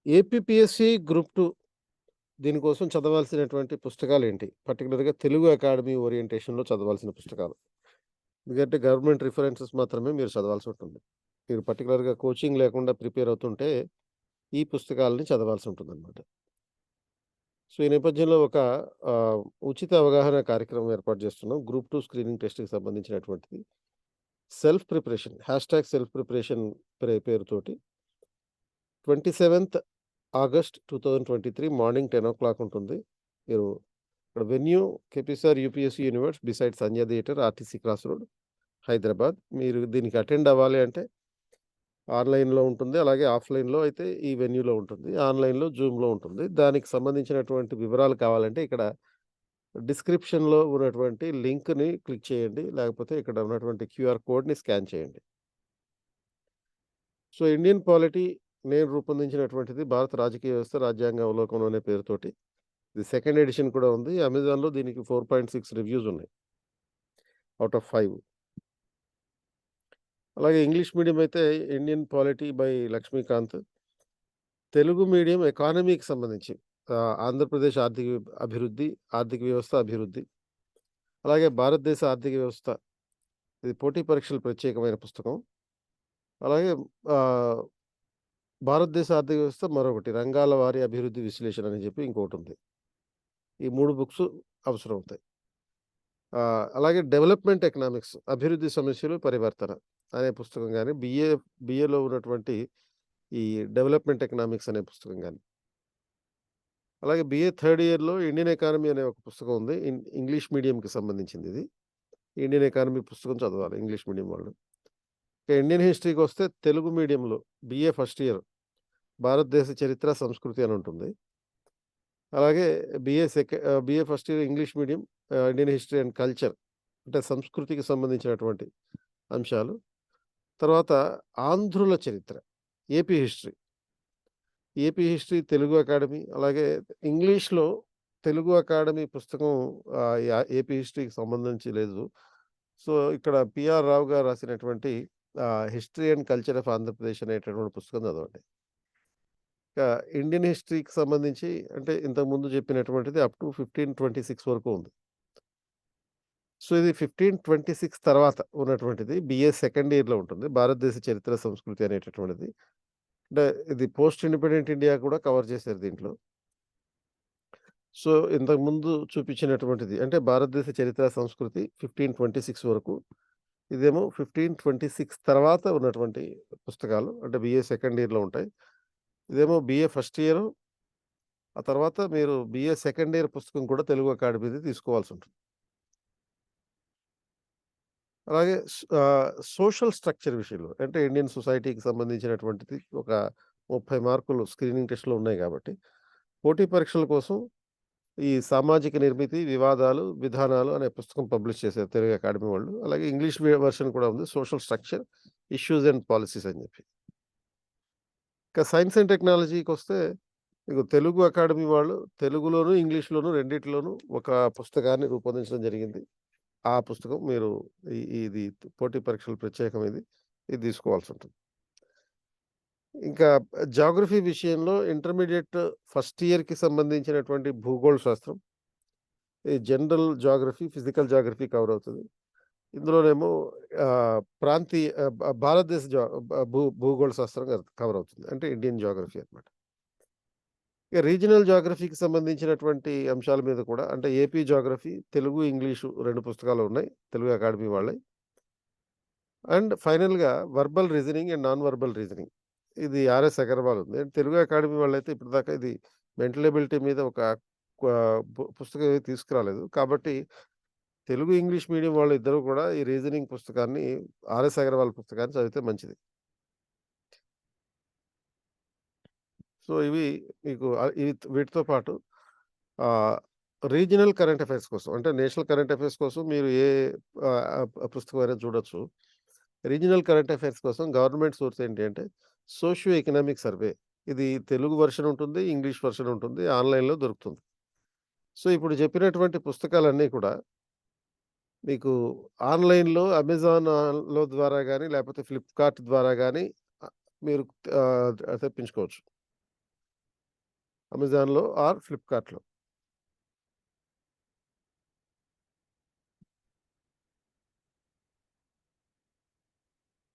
APPSC group 2 దీనికోసం చదవాల్సినటువంటి పుస్తకాలేంటి? పర్టిక్యులర్‌గా Telugu academy ఓరియంటేషన్‌లో చదవాల్సిన పుస్తకాలు. ఎందుకంటే గవర్నమెంట్ రిఫరెన్సెస్ మాత్రమే మీరు చదవాల్సుంటుంది. మీరు పర్టిక్యులర్‌గా కోచింగ్ లేకుండా ప్రిపేర్ అవుతుంటే, ఈ పుస్తకాలని చదవాల్సుంటుందనమాట. సో, ఈ నేపథ్యంలో ఒక ఆహ్, ఉచిత అవగాహన కార్యక్రమం ఏర్పాటు చేస్తున్నాం. గ్రూప్ 2 స్క్రీనింగ్ టెస్ట్‌కి సంబంధించినటువంటిది. Self preparation hashtag self preparation పేరుతోటి 27థ్ ఆగస్ట్ 2023 మార్నింగ్ 10:00 ఉంటుంది. మీరు ఇక్కడ venue KPR UPSC universe beside Sanjay theatre, RTC cross road, Hyderabad. మీరు దీనికి అటెండ్ అవ్వాలి అంటే ఆన్‌లైన్‌లో ఉంటుంది. అలాగే ఆఫ్‌లైన్‌లో అయితే ఈ వెన్యూలో ఉంటుంది. ఆన్‌లైన్‌లో జూమ్‌లో ఉంటుంది. దానికి సంబంధించినటువంటి వివరాలు కావాలంటే ఇక్కడ డిస్క్రిప్షన్‌లో ఉన్నటువంటి లింక్‌ని క్లిక్ చేయండి. లేకపోతే ఇక్కడ ఉన్నటువంటి క్యూఆర్ కోడ్‌ని స్కాన్ చేయండి. సో, ఇండియన్ పాలిటీ నేను రూపొందించినటువంటిది భారత రాజకీయ వ్యవస్థ రాజ్యాంగ అవలోకనం అనే పేరుతోటి. ఇది సెకండ్ ఎడిషన్ కూడా ఉంది. అమెజాన్‌లో దీనికి 4.6 రివ్యూస్ ఉన్నాయి. Out of 5. అలాగే ఇంగ్లీష్ మీడియం అయితే Indian polity by Laxmikanth. Telugu medium ఎకానమీకి సంబంధించి ఆంధ్రప్రదేశ్ అభివృద్ధి, ఆర్థిక వ్యవస్థ అభివృద్ధి. అలాగే భారతదేశ ఆర్థిక వ్యవస్థ. ఇది పోటీ పరీక్షలు ప్రత్యేకమైన పుస్తకం. అలాగే ఆహ్, భారతదేశ ఆర్థిక వ్యవస్థ మరొకటి రంగాల వారి అభివృద్ధి విశ్లేషణ అని చెప్పి ఇంకోటుంది. ఈ 3 బుక్స్ అవసరమవుతాయి. అలాగే డెవలప్‌మెంట్ ఎకనామిక్స్ అభివృద్ధి సమస్యలు పరివర్తన అనే పుస్తకం గాని, బీఏలో ఉన్నటువంటి ఈ డెవలప్‌మెంట్ ఎకనామిక్స్ అనే పుస్తకం గాని. అలాగే బీఏ థర్డ్ ఇయర్‌లో ఇండియన్ ఎకానమీ అనే ఒక పుస్తకం ఉంది. ఇంగ్లీష్ మీడియంకి సంబంధించిందిది. ఇండియన్ ఎకానమీ పుస్తకం చదవాలి ఇంగ్లీష్ మీడియం వాళ్ళు. ఇక ఇండియన్ హిస్టరీకొస్తే తెలుగు మీడియంలో బీఏ ఫస్ట్ ఇయర్ భారతదేశ చరిత్ర, సంస్కృతి అని ఉంటుంది. అలాగే BA first year English medium Indian history and culture అంటే సంస్కృతికి సంబంధించినటువంటి అంశాలు. తర్వాత ఆంధ్రుల చరిత్ర, AP history. AP history Telugu academy, అలాగే ఇంగ్లీష్‌లో తెలుగు అకాడమీ పుస్తకం ఏపీ హిస్టరీకి సంబంధించి లేదు. సో, ఇక్కడ పిఆర్ రావు గారు రాసినటువంటి 'history and culture of Andhra Pradesh' అనేటటువంటి పుస్తకం చదవండి. ఇక ఇండియన్ హిస్టరీకి సంబంధించి అంటే ఇంతకుముందు చెప్పినటువంటిది అప్ టు 1526 వరకు ఉంది. సో, ఇది 1526 తర్వాత ఉన్నటువంటిది బీఏ సెకండ్ ఇయర్‌లో ఉంటుంది. భారతదేశ చరిత్ర, సంస్కృతి అనేటటువంటిది. అంటే ఇది పోస్ట్ ఇండిపెండెంట్ ఇండియా కూడా కవర్ చేశారు దీంట్లో. సో, ఇంతకుముందు చూపించినటువంటిది అంటే భారతదేశ చరిత్ర, సంస్కృతి 1526 వరకు. ఇదేమో 1526 తర్వాత ఉన్నటువంటి పుస్తకాలు. అంటే బీఏ సెకండ్ ఇయర్‌లో ఉంటాయి. ఇదేమో బీఏ ఫస్ట్ ఇయరు. ఆ తర్వాత మీరు బీఏ సెకండ్ ఇయర్ పుస్తకం కూడా తెలుగు అకాడమీది తీసుకోవాల్సుంటుంది. అలాగే సోషల్ స్ట్రక్చర్ విషయంలో అంటే ఇండియన్ సొసైటీకి సంబంధించినటువంటిది ఒక 30 మార్కులు స్క్రీనింగ్ టెస్ట్‌లో ఉన్నాయి కాబట్టి, పోటీ పరీక్షల కోసం ఈ సామాజిక నిర్మితి, వివాదాలు, విధానాలు అనే పుస్తకం పబ్లిష్ చేశారు తెలుగు అకాడమీ వాళ్ళు. అలాగే ఇంగ్లీష్ వెర్షన్ కూడా ఉంది. Social structure, issues and policies అని చెప్పి. ఇక సైన్స్ అండ్ టెక్నాలజీకొస్తే మీకు తెలుగు అకాడమీ వాళ్ళు తెలుగులోను, ఇంగ్లీష్‌లోను రెండిటిలోనూ ఒక పుస్తకాన్ని రూపొందించడం జరిగింది. ఆ పుస్తకం మీరు ఇది పోటీ పరీక్షలు ప్రత్యేకం ఇది. ఇది తీసుకోవాల్సుంటుంది. ఇంకా జాగ్రఫీ విషయంలో ఇంటర్మీడియేట్ ఫస్ట్ ఇయర్‌కి సంబంధించినటువంటి భూగోళ శాస్త్రం, ఈ general geography, physical geography cover అవుతది. ఇందులోనేమో ప్రాంతీయ భారతదేశ భూగోళ శాస్త్రం కవర్ అవుతుంది. అంటే ఇండియన్ జాగ్రఫీ అన్నమాట. ఇక రీజినల్ జాగ్రఫీకి సంబంధించినటువంటి అంశాల మీద కూడా అంటే ఏపీ జాగ్రఫీ, తెలుగు, ఇంగ్లీషు 2 పుస్తకాలు ఉన్నాయి. తెలుగు అకాడమీ వాళ్ళయి. అండ్ ఫైనల్‌గా verbal reasoning and non verbal reasoning. ఇది ఆర్ఎస్ అగర్వాల్ ఉంది. అండ్ తెలుగు అకాడమీ వాళ్ళైతే ఇప్పటిదాకా ఇది మెంటల్ ఎబిలిటీ మీద ఒక పుస్తకం ఏమి తీసుకురాలేదు. కాబట్టి తెలుగు, ఇంగ్లీష్ మీడియం వాళ్ళిద్దరూ కూడా ఈ రీజనింగ్ పుస్తకాన్ని ఆర్ఎస్ అగర్వాల్ పుస్తకాన్ని చదివితే మంచిది. సో, ఇవి మీకు వీటితో పాటు ఆహ్, రీజినల్ కరెంట్ అఫైర్స్ కోసం అంటే నేషనల్ కరెంట్ అఫైర్స్ కోసం మీరు ఏ పుస్తకమైనా చూడొచ్చు. రీజినల్ కరెంట్ అఫైర్స్ కోసం గవర్నమెంట్ సోర్స్ ఏంటి అంటే సోషియో ఎకనామిక్ సర్వే. ఇది తెలుగు వెర్షన్ ఉంటుంది. ఇంగ్లీష్ వెర్షన్ ఉంటుంది. ఆన్‌లైన్‌లో దొరుకుతుంది. సో, ఇప్పుడు చెప్పినటువంటి పుస్తకాలన్నీ కూడా మీకు ఆన్‌లైన్‌లో అమెజాన్‌లో ద్వారా గాని, లేకపోతే ఫ్లిప్‌కార్ట్ ద్వారా గాని ఆహ్, మీరు తెప్పించుకోవచ్చు. అమెజాన్‌లో ఆర్ ఫ్లిప్‌కార్ట్‌లో.